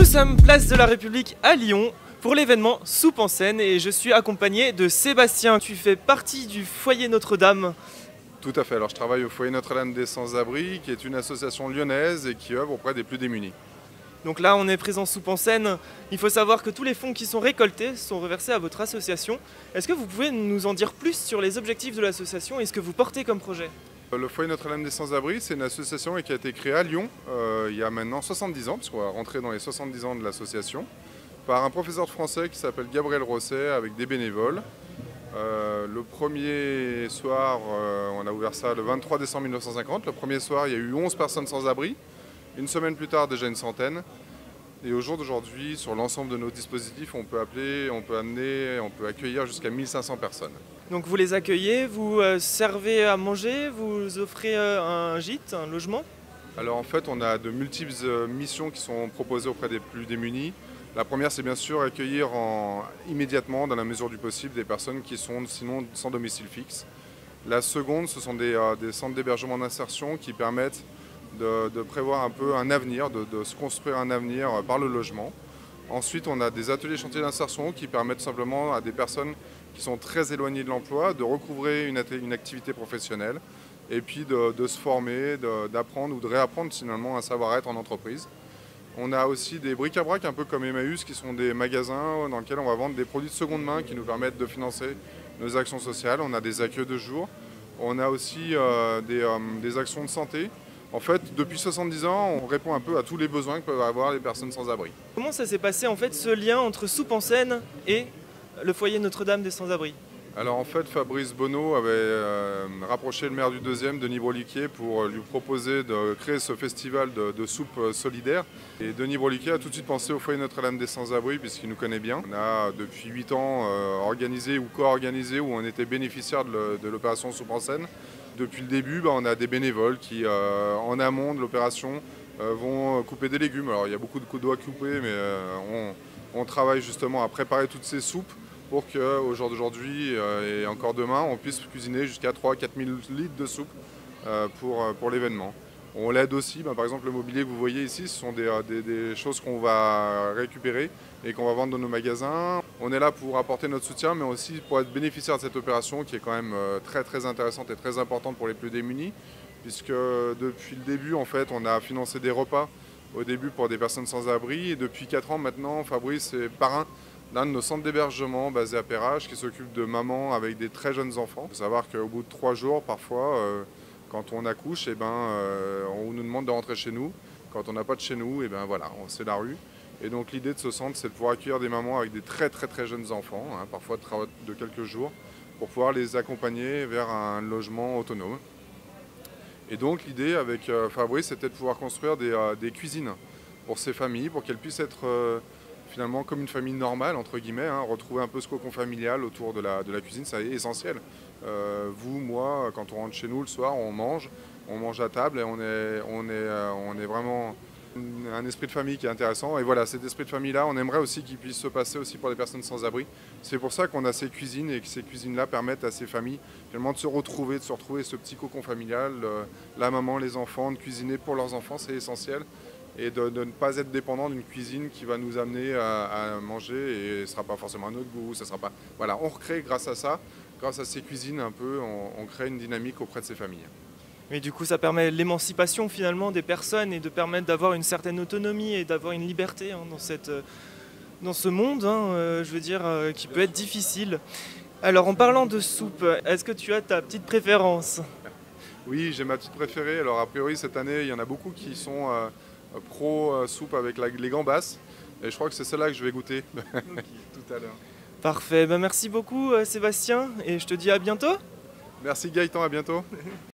sommes place de la République à Lyon pour l'événement Soupe en scène et je suis accompagné de Sébastien. Tu fais partie du foyer Notre-Dame. Tout à fait, alors je travaille au foyer Notre-Dame des Sans-Abri, qui est une association lyonnaise et qui œuvre auprès des plus démunis. Donc là on est présent Soupe en scène. Il faut savoir que tous les fonds qui sont récoltés sont reversés à votre association. Est-ce que vous pouvez nous en dire plus sur les objectifs de l'association et ce que vous portez comme projet ? Le foyer Notre-Dame des Sans-Abri, c'est une association qui a été créée à Lyon il y a maintenant 70 ans, puisqu'on va rentrer dans les 70 ans de l'association, par un professeur de français qui s'appelle Gabriel Rosset avec des bénévoles. Le premier soir, on a ouvert ça le 23 décembre 1950. Le premier soir, il y a eu 11 personnes sans abri. Une semaine plus tard, déjà une centaine. Et au jour d'aujourd'hui, sur l'ensemble de nos dispositifs, on peut accueillir jusqu'à 1500 personnes. Donc vous les accueillez, vous servez à manger, vous offrez un gîte, un logement ? Alors en fait, on a de multiples missions qui sont proposées auprès des plus démunis. La première, c'est bien sûr accueillir immédiatement, dans la mesure du possible, des personnes qui sont sinon sans domicile fixe. La seconde, ce sont des centres d'hébergement d'insertion qui permettent de prévoir un peu un avenir, de se construire un avenir par le logement. Ensuite, on a des ateliers chantiers d'insertion qui permettent simplement à des personnes qui sont très éloignées de l'emploi de recouvrer une activité professionnelle et puis de se former, d'apprendre ou de réapprendre finalement un savoir-être en entreprise. On a aussi des bric-à-brac un peu comme Emmaüs qui sont des magasins dans lesquels on va vendre des produits de seconde main qui nous permettent de financer nos actions sociales. On a des accueils de jour, on a aussi des actions de santé. En fait, depuis 70 ans, on répond un peu à tous les besoins que peuvent avoir les personnes sans abri. Comment ça s'est passé en fait ce lien entre Soupe en scène et le foyer Notre-Dame des Sans-Abri ? Alors en fait, Fabrice Bonneau avait rapproché le maire du 2e, Denis Broliquier, pour lui proposer de créer ce festival de soupe solidaire. Et Denis Broliquier a tout de suite pensé au foyer Notre-Dame des Sans-Abri, puisqu'il nous connaît bien. On a depuis 8 ans organisé ou co-organisé, où on était bénéficiaire de l'opération Soupe en scène. Depuis le début, on a des bénévoles qui, en amont de l'opération, vont couper des légumes. Alors il y a beaucoup de doigts coupés, mais on travaille justement à préparer toutes ces soupes pour qu'au jour d'aujourd'hui et encore demain, on puisse cuisiner jusqu'à 3-4 000 litres de soupe pour l'événement. On l'aide aussi, par exemple le mobilier que vous voyez ici, ce sont des choses qu'on va récupérer et qu'on va vendre dans nos magasins. On est là pour apporter notre soutien, mais aussi pour être bénéficiaire de cette opération qui est quand même très intéressante et très importante pour les plus démunis, puisque depuis le début, en fait, on a financé des repas au début pour des personnes sans abri, et depuis 4 ans maintenant, Fabrice est parrain d'un de nos centres d'hébergement basé à Perrache qui s'occupe de mamans avec des très jeunes enfants. Il faut savoir qu'au bout de 3 jours, parfois, quand on accouche, on nous demande de rentrer chez nous. Quand on n'a pas de chez nous, voilà, c'est la rue. Et donc l'idée de ce centre, c'est de pouvoir accueillir des mamans avec des très jeunes enfants, parfois de quelques jours, pour pouvoir les accompagner vers un logement autonome. Et donc l'idée avec Fabrice, c'était de pouvoir construire des cuisines pour ces familles, pour qu'elles puissent être finalement comme une famille normale, entre guillemets, retrouver un peu ce cocon familial autour de la cuisine, c'est essentiel. Vous, moi, quand on rentre chez nous le soir, on mange à table et on est vraiment un esprit de famille qui est intéressant. Et voilà, cet esprit de famille-là, on aimerait aussi qu'il puisse se passer aussi pour les personnes sans abri. C'est pour ça qu'on a ces cuisines et que ces cuisines-là permettent à ces familles finalement de se retrouver ce petit cocon familial, la maman, les enfants, de cuisiner pour leurs enfants, c'est essentiel. Et de ne pas être dépendant d'une cuisine qui va nous amener à manger et ce ne sera pas forcément à notre goût. Voilà, on recrée grâce à ça, grâce à ces cuisines un peu, on crée une dynamique auprès de ces familles. Mais du coup, ça permet l'émancipation finalement des personnes et de permettre d'avoir une certaine autonomie et d'avoir une liberté dans ce monde, qui peut être difficile. Alors, en parlant de soupe, est-ce que tu as ta petite préférence ? Oui, j'ai ma petite préférée. Alors, a priori, cette année, il y en a beaucoup qui sont pro soupe avec les gambas. Et je crois que c'est celle-là que je vais goûter tout à l'heure. Parfait. Merci beaucoup, Sébastien, et je te dis à bientôt. Merci Gaëtan, à bientôt.